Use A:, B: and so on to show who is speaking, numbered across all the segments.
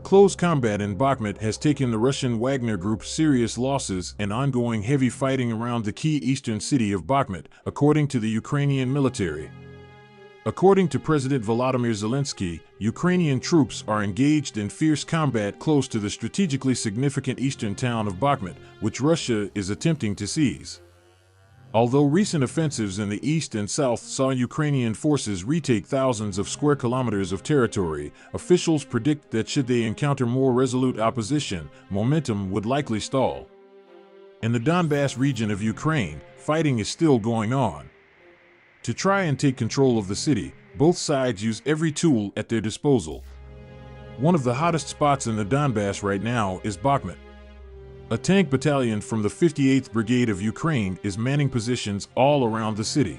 A: Close combat in Bakhmut has taken the Russian Wagner Group serious losses and ongoing heavy fighting around the key eastern city of Bakhmut, according to the Ukrainian military. According to President Volodymyr Zelensky, Ukrainian troops are engaged in fierce combat close to the strategically significant eastern town of Bakhmut, which Russia is attempting to seize. Although recent offensives in the east and south saw Ukrainian forces retake thousands of square kilometers of territory, officials predict that should they encounter more resolute opposition, momentum would likely stall. In the Donbass region of Ukraine, fighting is still going on. To try and take control of the city, both sides use every tool at their disposal. One of the hottest spots in the Donbass right now is Bakhmut. A tank battalion from the 58th Brigade of Ukraine is manning positions all around the city.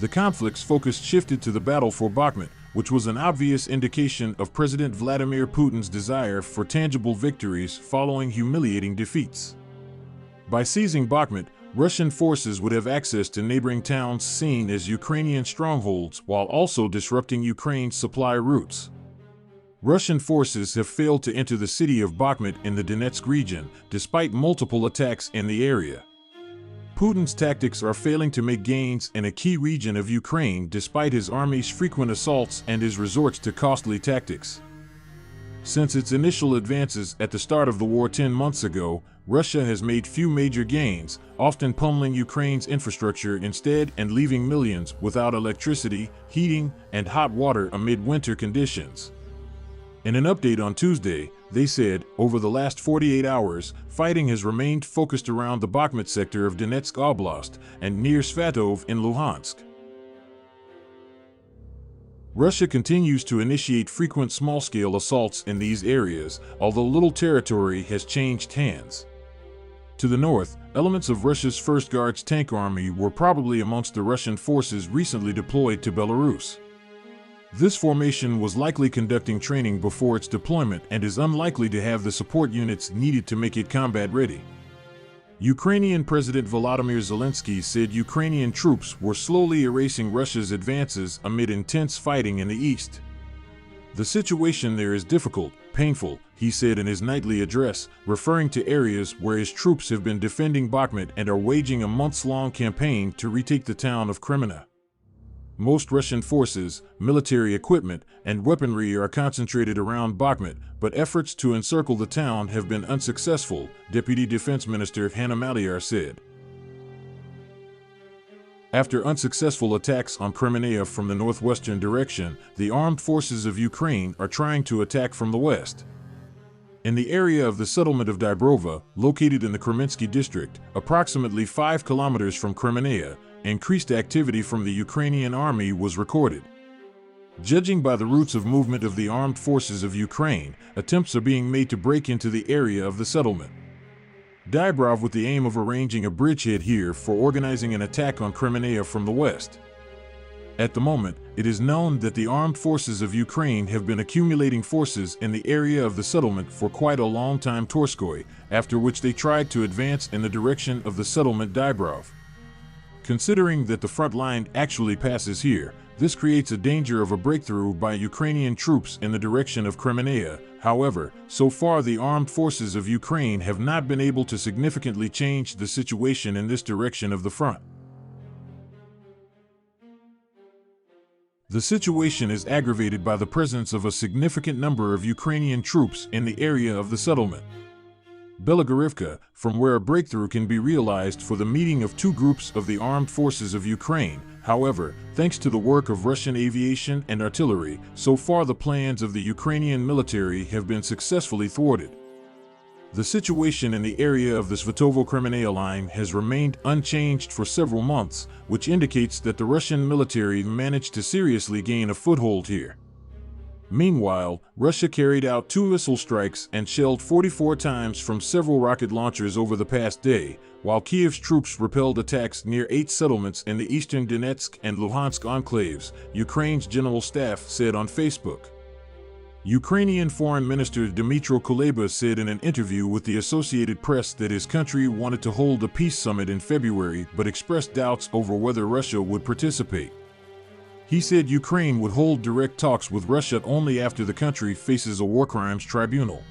A: The conflict's focus shifted to the battle for Bakhmut, which was an obvious indication of President Vladimir Putin's desire for tangible victories following humiliating defeats. By seizing Bakhmut, Russian forces would have access to neighboring towns seen as Ukrainian strongholds while also disrupting Ukraine's supply routes. Russian forces have failed to enter the city of Bakhmut in the Donetsk region, despite multiple attacks in the area. Putin's tactics are failing to make gains in a key region of Ukraine despite his army's frequent assaults and his resorts to costly tactics. Since its initial advances at the start of the war 10 months ago, Russia has made few major gains, often pummeling Ukraine's infrastructure instead and leaving millions without electricity, heating, and hot water amid winter conditions. In an update on Tuesday, they said, over the last 48 hours, fighting has remained focused around the Bakhmut sector of Donetsk Oblast and near Svatov in Luhansk. Russia continues to initiate frequent small-scale assaults in these areas, although little territory has changed hands. To the north, elements of Russia's First Guards tank army were probably amongst the Russian forces recently deployed to Belarus. This formation was likely conducting training before its deployment and is unlikely to have the support units needed to make it combat-ready. Ukrainian President Volodymyr Zelensky said Ukrainian troops were slowly erasing Russia's advances amid intense fighting in the east. The situation there is difficult, painful, he said in his nightly address, referring to areas where his troops have been defending Bakhmut and are waging a months-long campaign to retake the town of Kreminna. Most Russian forces, military equipment, and weaponry are concentrated around Bakhmut, but efforts to encircle the town have been unsuccessful, Deputy Defense Minister Hanna Maliar said. After unsuccessful attacks on Kreminna from the northwestern direction, the armed forces of Ukraine are trying to attack from the west. In the area of the settlement of Dybrova, located in the Kreminski district, approximately 5 kilometers from Kreminna, increased activity from the Ukrainian army was recorded. Judging by the routes of movement of the armed forces of Ukraine, attempts are being made to break into the area of the settlement. Dybrov with the aim of arranging a bridgehead here for organizing an attack on Kreminna from the west. At the moment, it is known that the armed forces of Ukraine have been accumulating forces in the area of the settlement for quite a long time Torskoy, after which they tried to advance in the direction of the settlement Dybrov. Considering that the front line actually passes here, this creates a danger of a breakthrough by Ukrainian troops in the direction of Kreminna. However, so far the armed forces of Ukraine have not been able to significantly change the situation in this direction of the front. The situation is aggravated by the presence of a significant number of Ukrainian troops in the area of the settlement. Belogorivka, from where a breakthrough can be realized for the meeting of two groups of the armed forces of Ukraine. However, thanks to the work of Russian aviation and artillery, so far the plans of the Ukrainian military have been successfully thwarted. The situation in the area of the Svatovo-Kreminna line has remained unchanged for several months, which indicates that the Russian military managed to seriously gain a foothold here. Meanwhile, Russia carried out 2 missile strikes and shelled 44 times from several rocket launchers over the past day, while Kiev's troops repelled attacks near 8 settlements in the eastern Donetsk and Luhansk enclaves, Ukraine's general staff said on Facebook. Ukrainian Foreign Minister Dmytro Kuleba said in an interview with the Associated Press that his country wanted to hold a peace summit in February but expressed doubts over whether Russia would participate. He said Ukraine would hold direct talks with Russia only after the country faces a war crimes tribunal.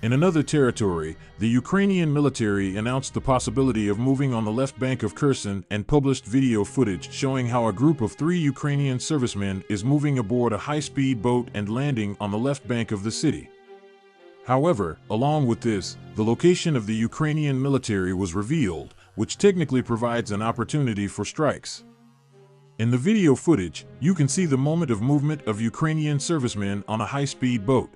A: In another territory, the Ukrainian military announced the possibility of moving on the left bank of Kherson and published video footage showing how a group of 3 Ukrainian servicemen is moving aboard a high-speed boat and landing on the left bank of the city. However, along with this, the location of the Ukrainian military was revealed, which technically provides an opportunity for strikes. In the video footage, you can see the moment of movement of Ukrainian servicemen on a high-speed boat.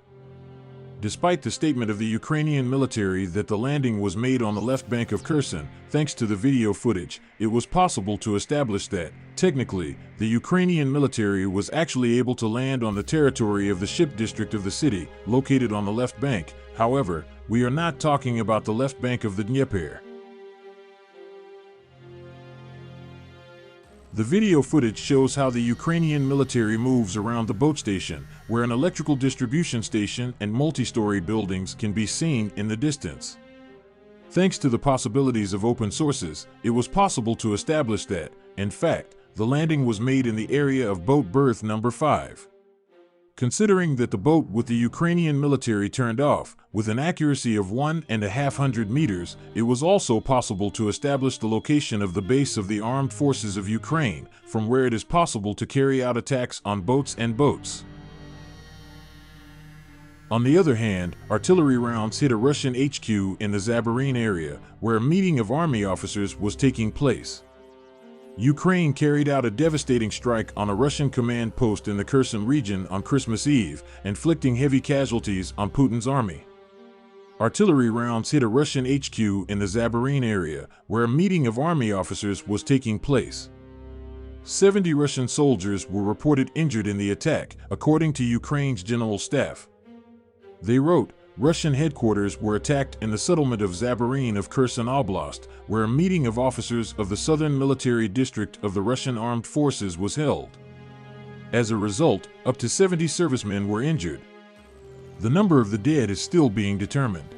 A: Despite the statement of the Ukrainian military that the landing was made on the left bank of Kherson, thanks to the video footage, it was possible to establish that, technically, the Ukrainian military was actually able to land on the territory of the ship district of the city, located on the left bank. However, we are not talking about the left bank of the Dnieper. The video footage shows how the Ukrainian military moves around the boat station, where an electrical distribution station and multi-story buildings can be seen in the distance. Thanks to the possibilities of open sources, it was possible to establish that, in fact, the landing was made in the area of boat berth number 5. Considering that the boat with the Ukrainian military turned off, with an accuracy of 1.5 meters, it was also possible to establish the location of the base of the armed forces of Ukraine, from where it is possible to carry out attacks on boats and boats. On the other hand, artillery rounds hit a Russian HQ in the Zaborin area, where a meeting of army officers was taking place. Ukraine carried out a devastating strike on a Russian command post in the Kherson region on Christmas Eve, inflicting heavy casualties on Putin's army. Artillery rounds hit a Russian HQ in the Zaborin area, where a meeting of army officers was taking place. 70 Russian soldiers were reported injured in the attack, according to Ukraine's general staff. They wrote, Russian headquarters were attacked in the settlement of Zaborin of Kherson Oblast, where a meeting of officers of the Southern Military District of the Russian Armed Forces was held. As a result, up to 70 servicemen were injured. The number of the dead is still being determined.